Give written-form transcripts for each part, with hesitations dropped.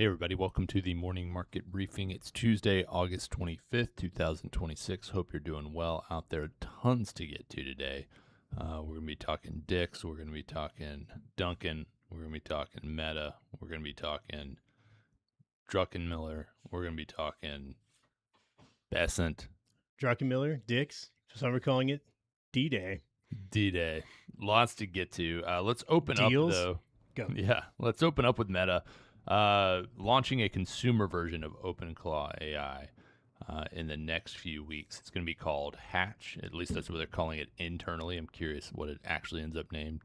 Hey everybody, welcome to the morning market briefing. It's Tuesday, August 25th, 2026. Hope you're doing well out there. Tons to get to today. We're going to be talking Dix, we're going to be talking Duncan, we're going to be talking Meta, we're going to be talking Druckenmiller, we're going to be talking Besant. Druckenmiller, Dix, some are calling it D-Day. D-Day. Lots to get to. Let's open Deals? up though. Go. Yeah, let's open up with Meta. Launching a consumer version of OpenClaw AI in the next few weeks. It's going to be called Hatch. At least that's what they're calling it internally. I'm curious what it actually ends up named,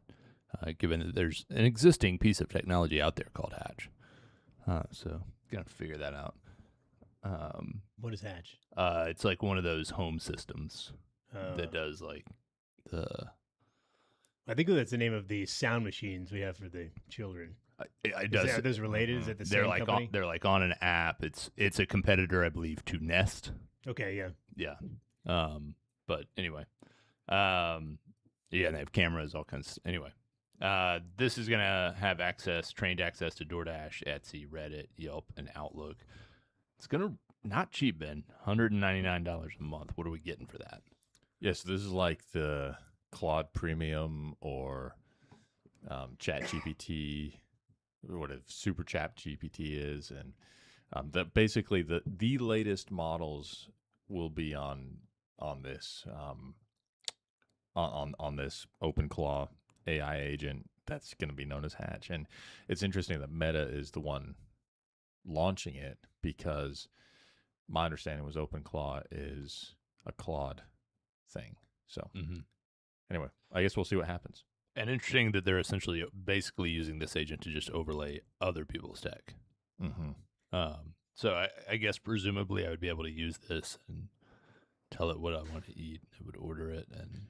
given that there's an existing piece of technology out there called Hatch. So going to figure that out. What is Hatch? It's like one of those home systems that does like the... I think that's the name of the sound machines we have for the children. Are those related? Is it the same company? They're like on an app. It's a competitor, I believe, to Nest. Okay, yeah. Yeah. But anyway. Yeah, they have cameras, all kinds. Anyway. This is gonna have trained access to DoorDash, Etsy, Reddit, Yelp, and Outlook. It's gonna not cheap, Ben. $199 a month. What are we getting for that? Yes, this is like the Claude Premium or ChatGPT, what a Super Chat GPT is, and that basically the latest models will be on this on this OpenClaw AI agent that's going to be known as Hatch. And it's interesting that Meta is the one launching it, because my understanding was OpenClaw is a Claude thing. So anyway, I guess we'll see what happens. And interesting that they're essentially basically using this agent to just overlay other people's tech. So I guess presumably I would be able to use this and tell it what I want to eat. It would order it. And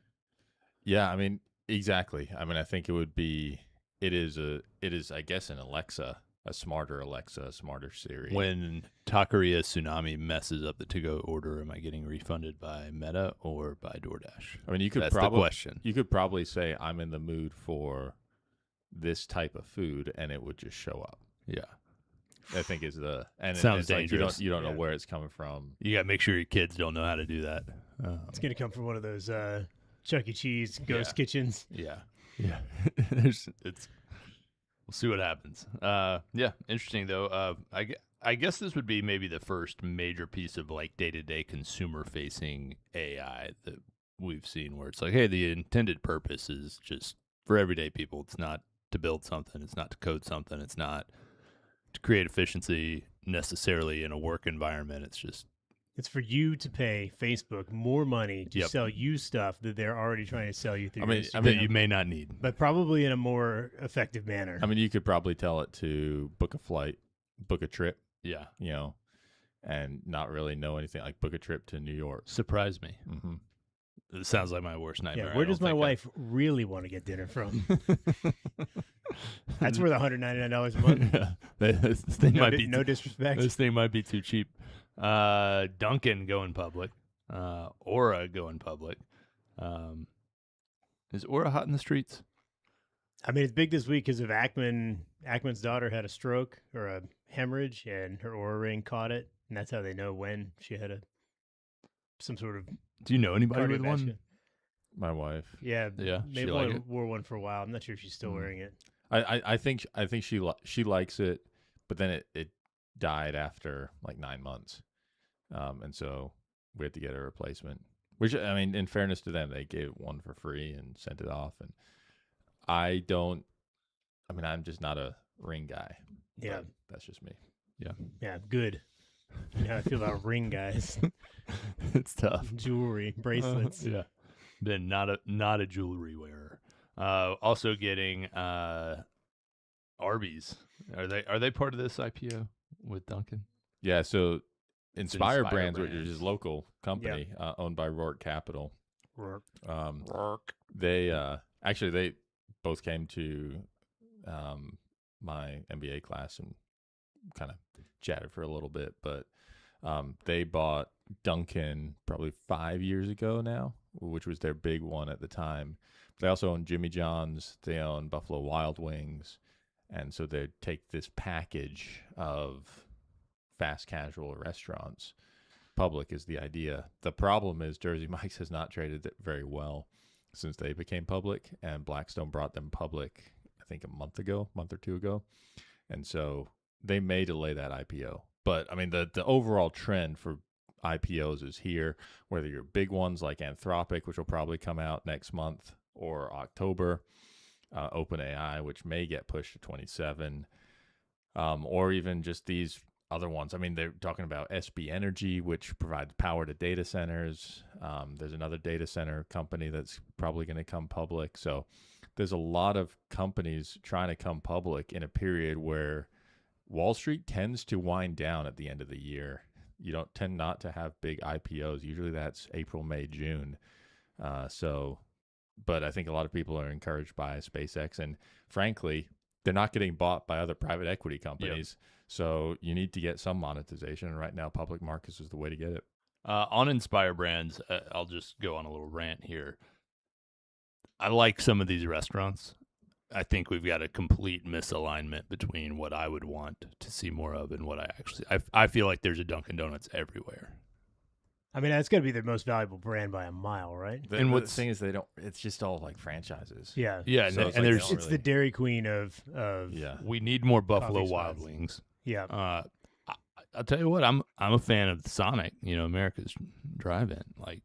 yeah, I mean, exactly. I mean, I think it is, I guess, an Alexa, a smarter Alexa, a smarter Siri. When Taqueria Tsunami messes up the to-go order, am I getting refunded by Meta or by DoorDash? I mean, That's the question. You could probably say, I'm in the mood for this type of food, and it would just show up. Yeah. I think is the... And sounds it's dangerous. Like you don't know where it's coming from. You got to make sure your kids don't know how to do that. It's going to come from one of those Chuck E. Cheese ghost kitchens. Yeah. Yeah. We'll see what happens. Yeah, interesting though. I guess this would be maybe the first major piece of like day-to-day consumer-facing AI that we've seen, where it's like, hey, the intended purpose is just for everyday people. It's not to build something. It's not to code something. It's not to create efficiency necessarily in a work environment. It's for you to pay Facebook more money to sell you stuff that they're already trying to sell you through. That you may not need, but probably in a more effective manner. I mean, you could probably tell it to book a flight, book a trip. Yeah. You know, and not really know anything, like book a trip to New York. Surprise me. It sounds like my worst nightmare. Yeah, where does my wife really want to get dinner from? That's worth $199 a month. Yeah. This thing no disrespect. This thing might be too cheap. Duncan going public. Aura going public. Is Aura hot in the streets? I mean, it's big this week because of Ackman's daughter had a stroke or a hemorrhage, and her Aura ring caught it, and that's how they know when she had some sort of. Do you know anybody with one? My wife. Yeah. Maybe wore one for a while. I'm not sure if she's still wearing it. I think she likes it, but then it died after like 9 months, and so we had to get a replacement. Which, I mean, in fairness to them, they gave one for free and sent it off. And I'm just not a ring guy. Yeah, that's just me. Yeah, good. You know how I feel about ring guys. It's tough. Jewelry, bracelets. Yeah, been not a jewelry wearer. Also getting Arby's. Are they part of this IPO with Duncan? Yeah. So Inspire Brands, which is his local company, owned by Rourke Capital. Rourke. They both came to my MBA class and kind of chatted for a little bit, but they bought Duncan probably 5 years ago now, which was their big one at the time. They also own Jimmy John's. They own Buffalo Wild Wings. And so they take this package of fast casual restaurants public is the idea. The problem is Jersey Mike's has not traded it very well since they became public, and Blackstone brought them public, I think a month or two ago. And so they may delay that IPO. But I mean, the overall trend for IPOs is here, whether you're big ones like Anthropic, which will probably come out next month, or October, OpenAI, which may get pushed to 27, or even just these other ones. I mean, they're talking about SB Energy, which provides power to data centers. There's another data center company that's probably going to come public. So there's a lot of companies trying to come public in a period where Wall Street tends to wind down at the end of the year. You don't tend not to have big IPOs. Usually that's April, May, June. But I think a lot of people are encouraged by SpaceX, and frankly, they're not getting bought by other private equity companies. Yep. So you need to get some monetization. And right now, public markets is the way to get it. On Inspire Brands, I'll just go on a little rant here. I like some of these restaurants. I think we've got a complete misalignment between what I would want to see more of and what I actually. I feel like there's a Dunkin' Donuts everywhere. I mean, that's got to be their most valuable brand by a mile, right? And the thing is, they don't. It's just all like franchises. Yeah, yeah, so and there's it's the Dairy Queen of yeah. We need more Buffalo Wild Wings. Yeah. I'll tell you what, I'm a fan of Sonic. You know, America's Drive-In. Like,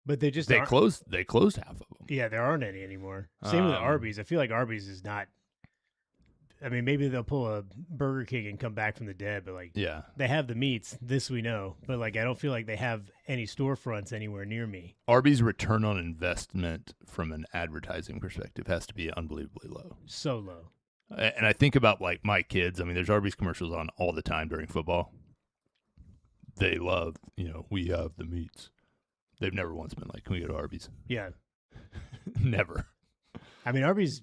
but they just they closed half of them. Yeah, there aren't any anymore. Same with Arby's. I feel like Arby's is not. I mean, maybe they'll pull a Burger King and come back from the dead, but like, yeah, they have the meats. This we know, but like, I don't feel like they have any storefronts anywhere near me. Arby's return on investment from an advertising perspective has to be unbelievably low. So low. And I think about like my kids. I mean, there's Arby's commercials on all the time during football. They love, we have the meats. They've never once been like, can we go to Arby's? Yeah. Never. I mean, Arby's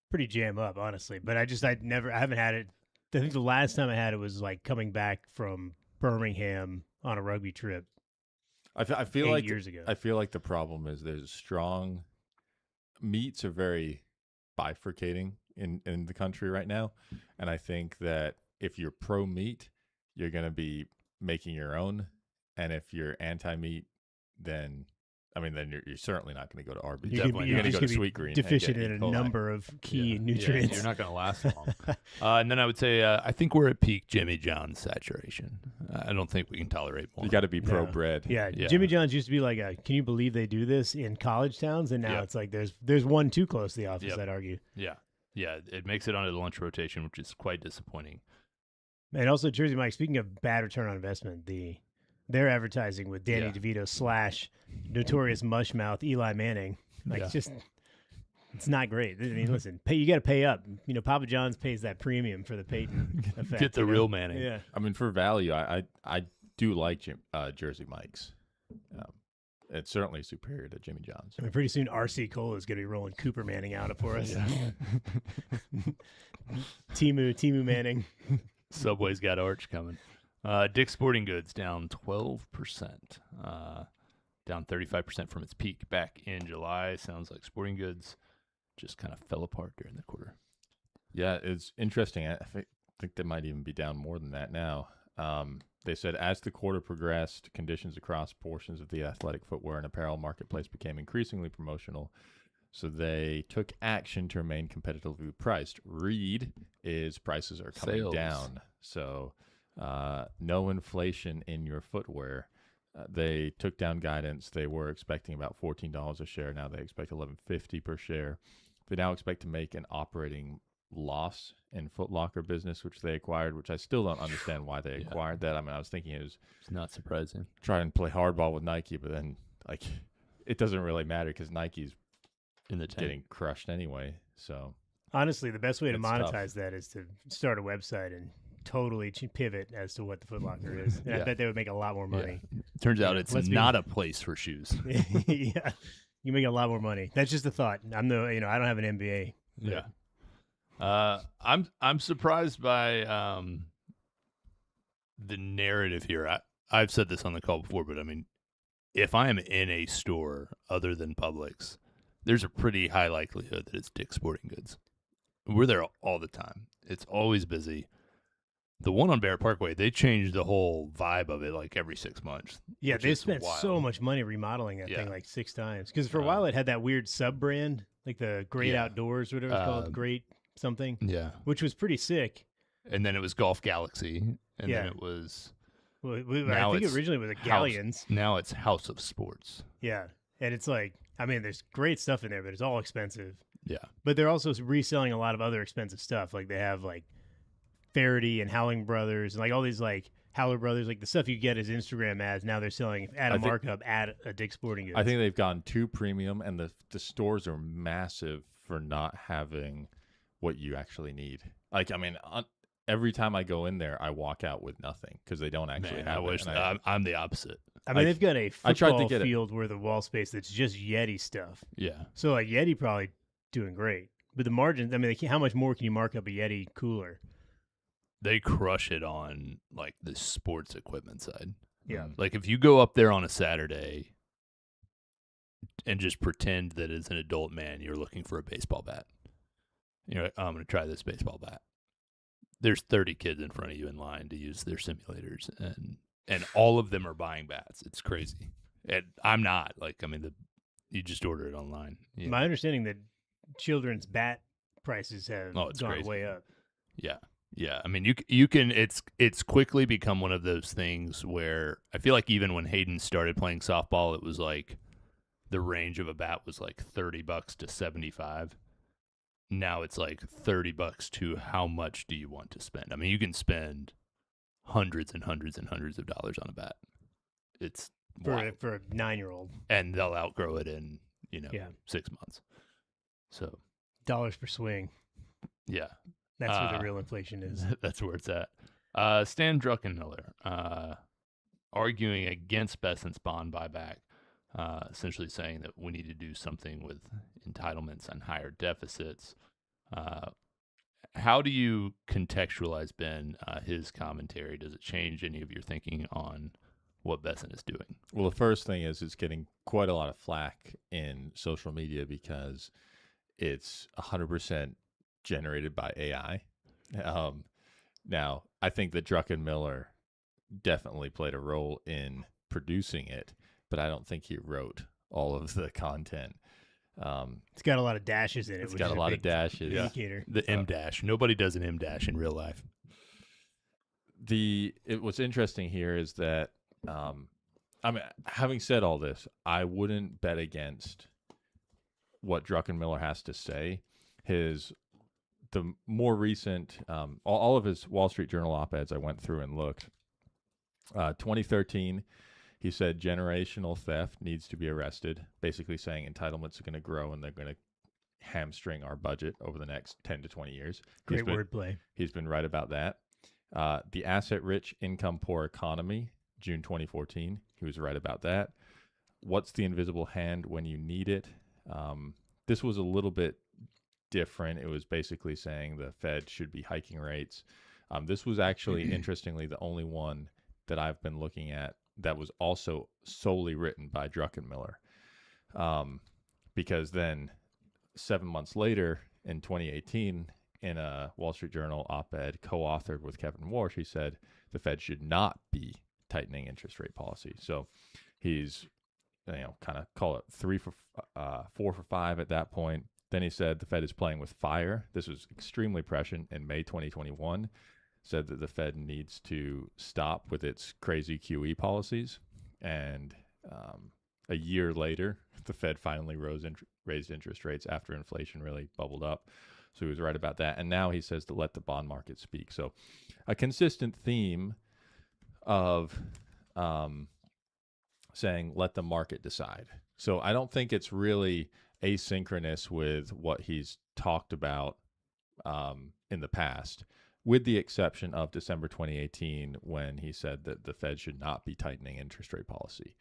pretty jam up, honestly, but I haven't had it. I think the last time I had it was like coming back from Birmingham on a rugby trip. I feel 8 years ago. I feel like the problem is there's strong meats are very bifurcating in the country right now, and I think that if you're pro meat, you're going to be making your own, and if you're anti meat, then you're certainly not going to go to Arby's. You're going to go to Sweet Green. Deficient in a number of key nutrients. Yeah, you're not going to last long. And then I would say I think we're at peak Jimmy John's saturation. I don't think we can tolerate more. You got to be pro bread. Yeah, Jimmy John's used to be like, can you believe they do this in college towns? And now it's like there's one too close to the office. I'd argue. Yeah, it makes it onto the lunch rotation, which is quite disappointing. And also, Jersey Mike, speaking of bad return on investment, their advertising with Danny DeVito / notorious mushmouth Eli Manning, it's not great. I mean, listen, you got to pay up. Papa John's pays that premium for the Peyton effect. Get the real Manning. Yeah. I mean, for value, I do like Jersey Mike's. It's certainly superior to Jimmy John's. I mean, pretty soon RC Cola is going to be rolling Cooper Manning out for us. Timu Manning. Subway's got Arch coming. Dick's Sporting Goods down 12%, down 35% from its peak back in July. Sounds like Sporting Goods just kind of fell apart during the quarter. Yeah, it's interesting. I think they might even be down more than that now. They said as the quarter progressed, conditions across portions of the athletic footwear and apparel marketplace became increasingly promotional. So they took action to remain competitively priced. Read is prices are coming down. So no inflation in your footwear. They took down guidance. They were expecting about $14 a share. Now they expect $11.50 per share. They now expect to make an operating loss in Foot Locker business, which they acquired, which I still don't understand why they acquired that. I mean, I was thinking it's not surprising. Try and play hardball with Nike, but then it doesn't really matter because Nike's in the tank. Getting crushed anyway. So honestly, the best way to monetize that is to start a website and totally pivot as to what the Foot Locker is. And I bet they would make a lot more money. Yeah. Turns out it's not a place for shoes. Yeah, you make a lot more money. That's just a thought. I don't have an MBA. Yeah. I'm surprised by the narrative here. I've said this on the call before, but I mean, if I am in a store other than Publix, there's a pretty high likelihood that it's Dick's Sporting Goods. We're there all the time. It's always busy. The one on Barrett Parkway, they changed the whole vibe of it like every 6 months. Yeah, which they is spent wild. so much money remodeling that thing Yeah. like 6 times. Because for a while it had that weird sub brand, like the Great Yeah. Outdoors, whatever it's called, Great something, Yeah. which was pretty sick. And then it was Golf Galaxy, and Yeah. then it was Well, Now I think it's originally it was a House. Galleons. Now it's House of Sports. Yeah, and it's like, I mean, there's great stuff in there, but it's all expensive. Yeah. But they're also reselling a lot of other expensive stuff. Like they have like Faraday and Howling Brothers and like all these like Howler Brothers, like the stuff you get as Instagram ads. Now they're selling at a markup at a Dick's Sporting Goods. I think they've gone too premium, and the stores are massive for not having what you actually need. Like, I mean, every time I go in there, I walk out with nothing because they don't actually have I wish it. I'm the opposite. I mean, they've got a I tried to football get it. field worth of wall space that's just Yeti stuff. Yeah. So like Yeti probably doing great, but the margins. I mean, how much more can you mark up a Yeti cooler? They crush it on like the sports equipment side. Yeah. Like if you go up there on a Saturday and just pretend that as an adult man you're looking for a baseball bat. You're like, oh, I'm going to try this baseball bat. There's 30 kids in front of you in line to use their simulators, and all of them are buying bats. It's crazy. And I'm not. Like, I mean, you just order it online. You know? My understanding that children's bat prices have Oh, it's gone crazy. way up. Yeah. Yeah. I mean, you can, it's quickly become one of those things where I feel like even when Hayden started playing softball, it was like the range of a bat was like $30 to $75. Now it's like $30 to how much do you want to spend? I mean, you can spend hundreds and hundreds and hundreds of dollars on a bat. It's for a 9-year-old, and they'll outgrow it in 6 months. So dollars per swing. Yeah, that's where the real inflation is. That's where it's at. Stan Druckenmiller arguing against Bessent's bond buyback, essentially saying that we need to do something with entitlements and higher deficits. How do you contextualize, Ben, his commentary? Does it change any of your thinking on what Bessent is doing? Well, the first thing is it's getting quite a lot of flack in social media because it's 100% generated by AI. Now, I think that Druckenmiller definitely played a role in producing it, but I don't think he wrote all of the content. It's got a lot of dashes in it. It's got a lot of dashes. Indicator. The M dash. Nobody does an M dash in real life. What's interesting here is that, I mean, having said all this, I wouldn't bet against what Druckenmiller has to say. The more recent, all of his Wall Street Journal op-eds I went through and looked. 2013, he said generational theft needs to be arrested, basically saying entitlements are going to grow and they're going to hamstring our budget over the next 10 to 20 years. Great wordplay. He's been right about that. The asset-rich, income-poor economy, June 2014, he was right about that. What's the invisible hand when you need it? This was a little bit different. It was basically saying the Fed should be hiking rates. This was actually, interestingly, the only one that I've been looking at that was also solely written by Druckenmiller. Because then 7 months later, in 2018, in a Wall Street Journal op-ed co-authored with Kevin Warsh, he said the Fed should not be tightening interest rate policy. So he's, kind of call it 4 for 5 at that point. Then he said the Fed is playing with fire. This was extremely prescient in May 2021. Said that the Fed needs to stop with its crazy QE policies. And a year later, the Fed finally raised interest rates after inflation really bubbled up. So he was right about that. And now he says to let the bond market speak. So a consistent theme of saying let the market decide. So I don't think it's really asynchronous with what he's talked about in the past, with the exception of December 2018 when he said that the Fed should not be tightening interest rate policy.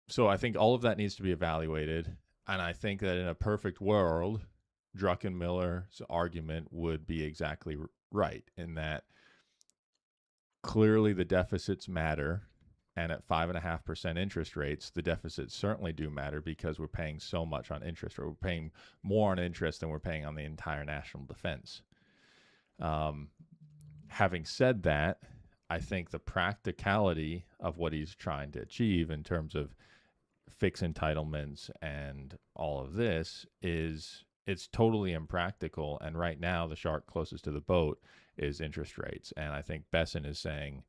So I think all of that needs to be evaluated. And I think that in a perfect world, Druckenmiller's argument would be exactly right in that clearly the deficits matter And at 5.5% interest rates, the deficits certainly do matter because we're paying so much on interest, or we're paying more on interest than we're paying on the entire national defense. Having said that, I think the practicality of what he's trying to achieve in terms of fixed entitlements and all of this is it's totally impractical. And right now, the shark closest to the boat is interest rates. And I think Besson is saying,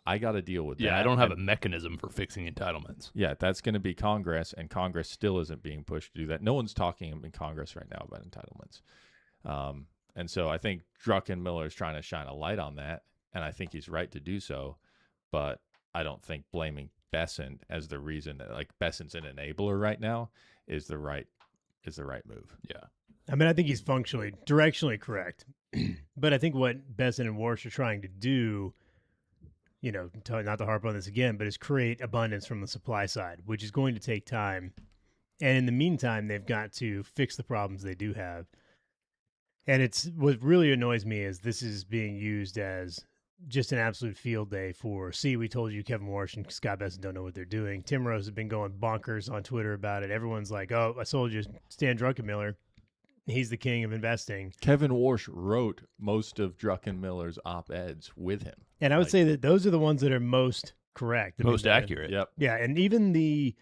I got to deal with that. Yeah, I don't have a mechanism for fixing entitlements. Yeah, that's going to be Congress, and Congress still isn't being pushed to do that. No one's talking in Congress right now about entitlements. And so I think Druckenmiller is trying to shine a light on that, and I think he's right to do so. But I don't think blaming Besson as the reason that, like, Besson's an enabler right now is the right move. Yeah. I mean, I think he's directionally correct. But I think what Besson and Warsh are trying to do, you know, not to harp on this again, but is create abundance from the supply side, which is going to take time. And in the meantime, they've got to fix the problems they do have. And it's what really annoys me is this is being used as just an absolute field day for, see, we told you Kevin Warsh and Scott Besson don't know what they're doing. Tim Rose has been going bonkers on Twitter about it. Everyone's like, oh, I told you Stan Druckenmiller. He's the king of investing. Kevin Warsh wrote most of Druckenmiller's op-eds with him. And I would say that those are the ones that are most correct. Most accurate. Yep. Yeah, and even the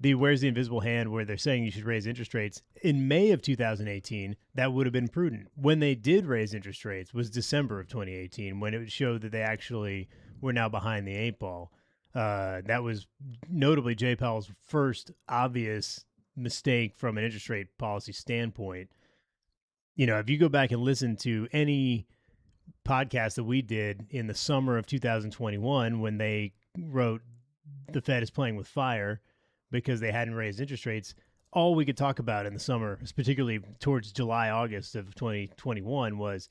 where's the invisible hand where they're saying you should raise interest rates, in May of 2018, that would have been prudent. When they did raise interest rates was December of 2018, when it showed that they actually were now behind the eight ball. That was notably Jay Powell's first obvious mistake from an interest rate policy standpoint. You know, if you go back and listen to any podcast that we did in the summer of 2021, when they wrote the Fed is playing with fire because they hadn't raised interest rates, all we could talk about in the summer, particularly towards July, August of 2021, was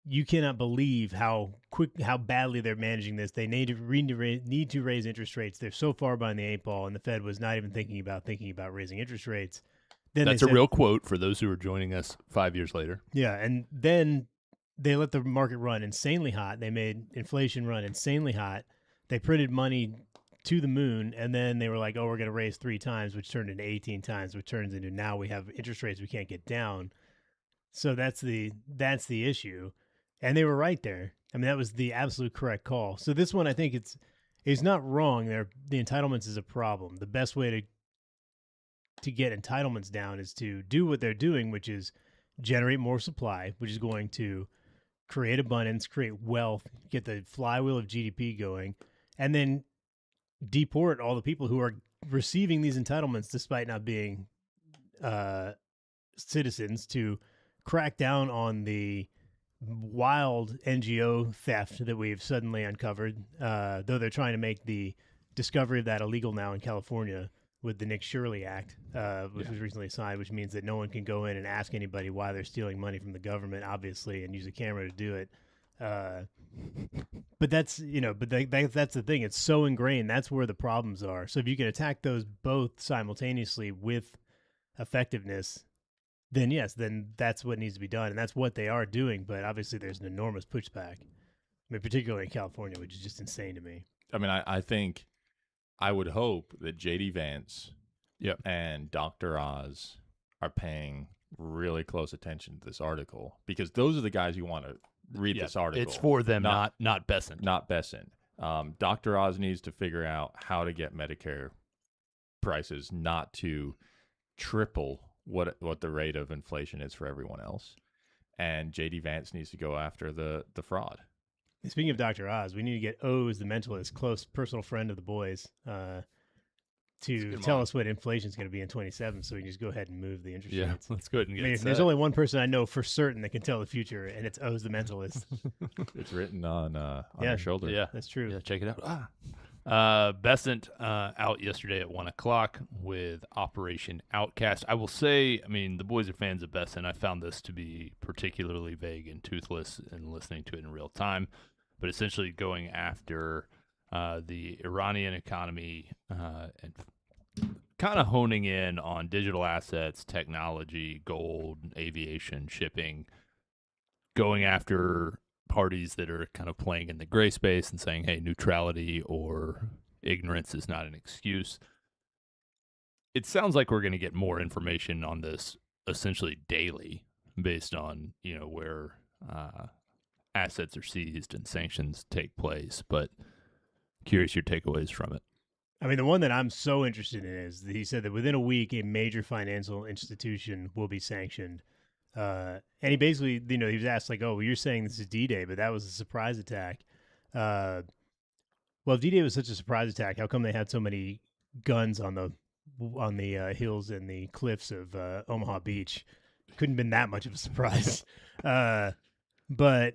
you cannot believe how badly they're managing this. They need to raise interest rates. They're so far behind the eight ball, and the Fed was not even thinking about raising interest rates. Then that's a real quote for those who are joining us 5 years later. Yeah, and then they let the market run insanely hot. They made inflation run insanely hot. They printed money to the moon, and then they were like, oh, we're going to raise 3 times, which turned into 18 times, which turns into now we have interest rates we can't get down. So that's the issue. And they were right there. I mean, that was the absolute correct call. So this one, I think it's not wrong. The entitlements is a problem. The best way to get entitlements down is to do what they're doing, which is generate more supply, which is going to create abundance, create wealth, get the flywheel of GDP going, and then deport all the people who are receiving these entitlements despite not being citizens, to crack down on the wild NGO theft that we've suddenly uncovered, though they're trying to make the discovery of that illegal now in California with the Nick Shirley Act, which was recently signed, which means that no one can go in and ask anybody why they're stealing money from the government, obviously, and use a camera to do it. But that's, that's the thing. It's so ingrained. That's where the problems are. So if you can attack those both simultaneously with effectiveness, then yes, then that's what needs to be done. And that's what they are doing. But obviously there's an enormous pushback. I mean, particularly in California, which is just insane to me. I mean, I think I would hope that J.D. Vance and Dr. Oz are paying really close attention to this article, because those are the guys you want to read this article. It's for them, not Besson. Not Besson. Dr. Oz needs to figure out how to get Medicare prices not to triple what the rate of inflation is for everyone else. And J.D. Vance needs to go after the fraud. Speaking of Dr. Oz, we need to get Oz, the mentalist, close personal friend of the boys, to tell us what inflation is going to be in 27, so we can just go ahead and move the interest rates. Let's go ahead and get it set. There's only one person I know for certain that can tell the future, and it's Oz, the mentalist. It's written on your shoulder. Yeah, that's true. Yeah, check it out. Besant out yesterday at 1 o'clock with Operation Outcast. I will say, I mean, the boys are fans of Besant. I found this to be particularly vague and toothless in listening to it in real time, but essentially going after the Iranian economy and kind of honing in on digital assets, technology, gold, aviation, shipping, going after parties that are kind of playing in the gray space and saying, hey, neutrality or ignorance is not an excuse. It sounds like we're going to get more information on this essentially daily based on, where assets are seized and sanctions take place. But curious your takeaways from it. I mean, the one that I'm so interested in is that he said that within a week, a major financial institution will be sanctioned. And he basically, he was asked like, "Oh, well, you're saying this is D-Day, but that was a surprise attack." Well, if D-Day was such a surprise attack, how come they had so many guns on the hills and the cliffs of Omaha Beach? Couldn't have been that much of a surprise. But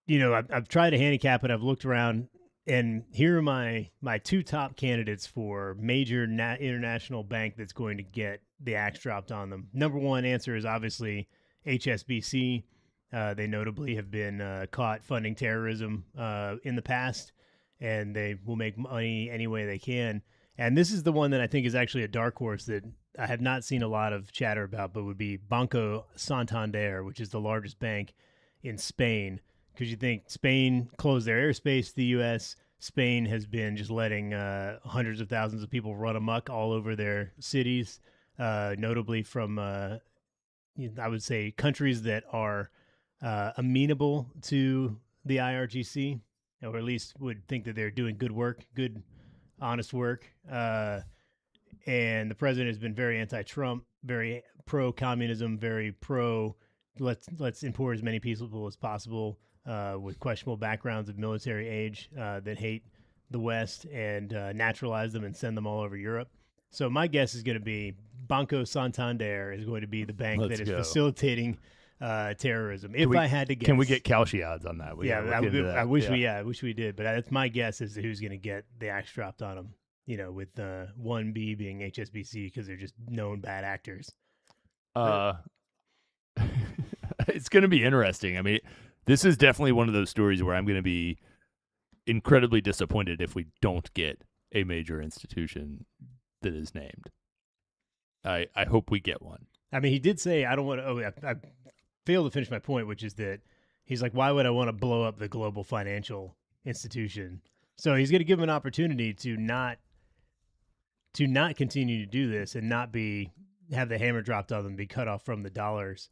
I've tried to handicap it. I've looked around, and here are my two top candidates for major international bank that's going to get the axe dropped on them. Number one answer is obviously HSBC. They notably have been caught funding terrorism in the past, and they will make money any way they can. And this is the one that I think is actually a dark horse that I have not seen a lot of chatter about, but would be Banco Santander, which is the largest bank in Spain. Because you think Spain closed their airspace to the U.S., Spain has been just letting hundreds of thousands of people run amok all over their cities, notably from, I would say, countries that are amenable to the IRGC, or at least would think that they're doing good work, good, honest work. And the president has been very anti-Trump, very pro-communism, very pro let's import as many people as possible with questionable backgrounds of military age that hate the West and naturalize them and send them all over Europe. So my guess is going to be Banco Santander is going to be the bank that is facilitating terrorism. If I had to guess, can we get Kalshi odds on that? I wish we did, but that's my guess as to who's going to get the axe dropped on them. With 1B being HSBC because they're just known bad actors. It's going to be interesting. I mean, this is definitely one of those stories where I'm going to be incredibly disappointed if we don't get a major institution that is named. I hope we get one. I mean, he did say, I don't want to, I failed to finish my point, which is that he's like, why would I want to blow up the global financial institution? So he's going to give them an opportunity to not continue to do this and not have the hammer dropped on them, be cut off from the dollars,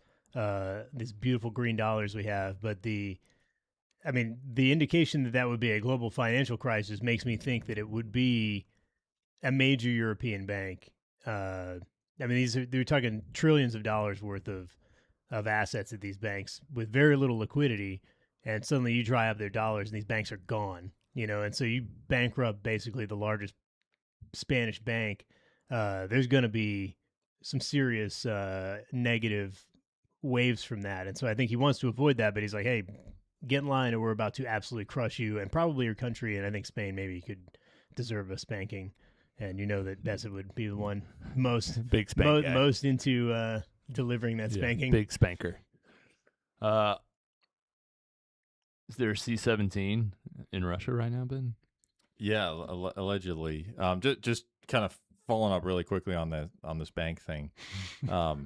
these beautiful green dollars we have. But the indication that would be a global financial crisis makes me think that it would be a major European bank. They're talking trillions of dollars worth of assets at these banks with very little liquidity, and suddenly you dry up their dollars and these banks are gone. And so you bankrupt basically the largest Spanish bank. There's going to be some serious negative waves from that. And so I think he wants to avoid that, but he's like, hey, get in line or we're about to absolutely crush you and probably your country. And I think Spain maybe could deserve a spanking. And that Bessa would be the one most most into delivering that spanking. Big spanker. Is there a C-17 in Russia right now, Ben? Yeah, allegedly. Just kind of following up really quickly on this bank thing.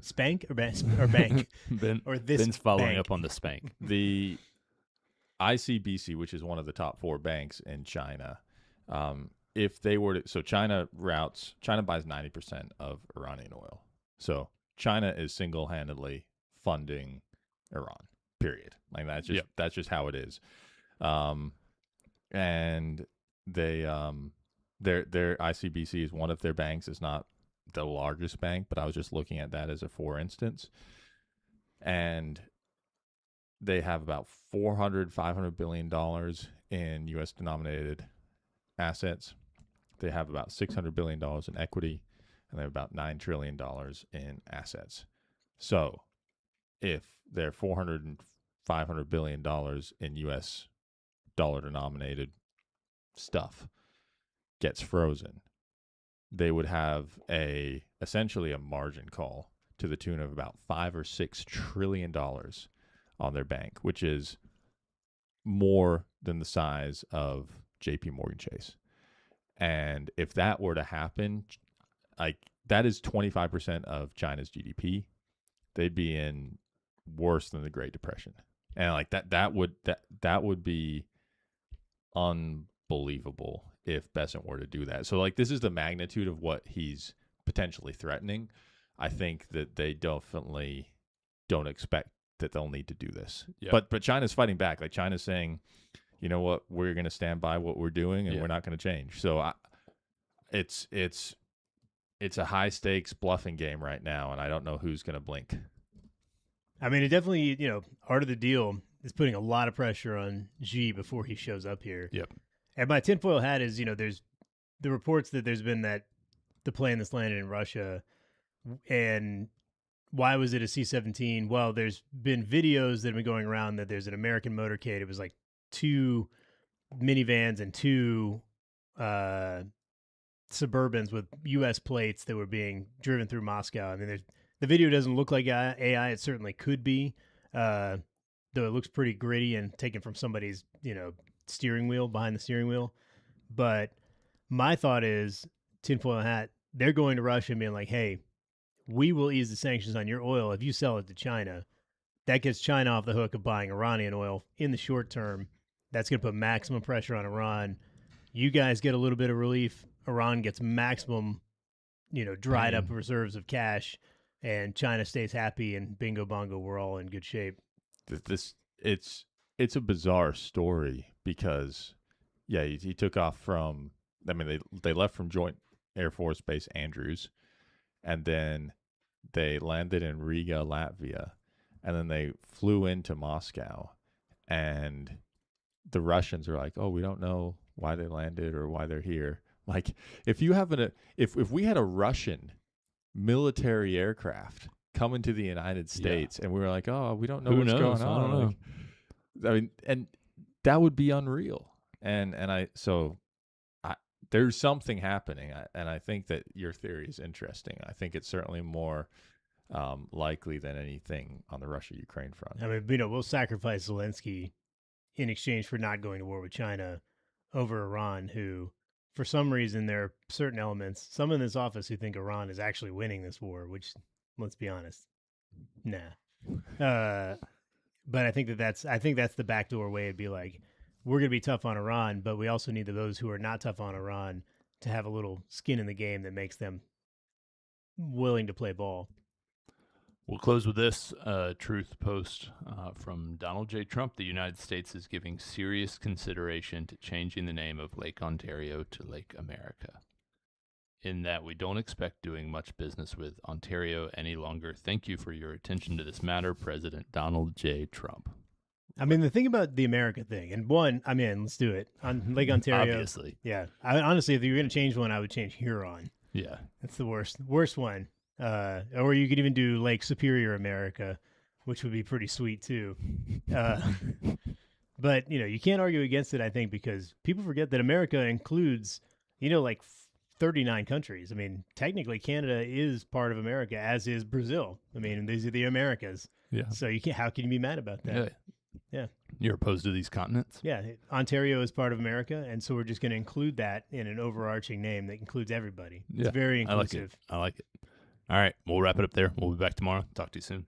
Spank or bank? Ben's following up on the spank. The ICBC, which is one of the top 4 banks in China, if they were to, so China buys 90% of Iranian oil. So China is single-handedly funding Iran. Period. Like that's just how it is. And they their ICBC is one of their banks. It's not the largest bank, but I was just looking at that as a for instance. And they have about $500 billion in U.S. denominated assets. They have about $600 billion in equity, and they have about $9 trillion in assets. So if their $400 and $500 billion in U.S. dollar denominated stuff gets frozen, they would have essentially a margin call to the tune of about $5 or $6 trillion on their bank, which is more than the size of JP Morgan Chase. And if that were to happen, like that is 25% of China's GDP. They'd be in worse than the Great Depression. And like that would be believable if Besant were to do that. So like this is the magnitude of what he's potentially threatening. I think that they definitely don't expect that they'll need to do this. Yep. But China's fighting back. Like China's saying, you know what, we're going to stand by what we're doing and we're not going to change. So it's a high stakes bluffing game right now, and I don't know who's going to blink. I mean, it definitely, part of the deal is putting a lot of pressure on Xi before he shows up here. Yep. And my tinfoil hat is, there's the reports that there's been the plane that's landed in Russia, and why was it a C-17? Well, there's been videos that have been going around that there's an American motorcade. It was like 2 minivans and 2 Suburbans with U.S. plates that were being driven through Moscow. I mean, the video doesn't look like AI. It certainly could be, though it looks pretty gritty and taken from somebody's, steering wheel, behind the steering wheel. But my thought is, tinfoil hat, they're going to Russia and being like, hey, we will ease the sanctions on your oil if you sell it to China. That gets China off the hook of buying Iranian oil in the short term. That's going to put maximum pressure on Iran. You guys get a little bit of relief. Iran gets maximum, dried up reserves of cash, and China stays happy, and bingo bongo, we're all in good shape. It's a bizarre story because, he took off from. I mean, they left from Joint Air Force Base Andrews, and then they landed in Riga, Latvia, and then they flew into Moscow, and the Russians are like, "Oh, we don't know why they landed or why they're here." Like, if we had a Russian military aircraft coming to the United States, and we were like, "Oh, we don't know what's going on," I don't know. like, I mean, and that would be unreal. And there's something happening, and I think that your theory is interesting. I think it's certainly more likely than anything on the Russia-Ukraine front. I mean, we'll sacrifice Zelensky in exchange for not going to war with China over Iran, who, for some reason, there are certain elements, some in this office who think Iran is actually winning this war, which, let's be honest, nah. But I think that's the backdoor way. It'd be like, we're going to be tough on Iran, but we also need those who are not tough on Iran to have a little skin in the game that makes them willing to play ball. We'll close with this truth post from Donald J. Trump. The United States is giving serious consideration to changing the name of Lake Ontario to Lake America, in that we don't expect doing much business with Ontario any longer. Thank you for your attention to this matter, President Donald J. Trump. I mean, the thing about the America thing, and one, I'm in, let's do it. On Lake Ontario. Obviously. Yeah. Honestly, if you were going to change one, I would change Huron. Yeah. That's the worst one. Or you could even do Lake Superior America, which would be pretty sweet too. But, you can't argue against it, I think, because people forget that America includes, like 39 countries. I mean, technically Canada is part of America, as is Brazil. I mean, these are the Americas. Yeah. So how can you be mad about that? Yeah. You're opposed to these continents? Yeah. Ontario is part of America, and so we're just going to include that in an overarching name that includes everybody. It's very inclusive. I like it. All right. We'll wrap it up there. We'll be back tomorrow. Talk to you soon.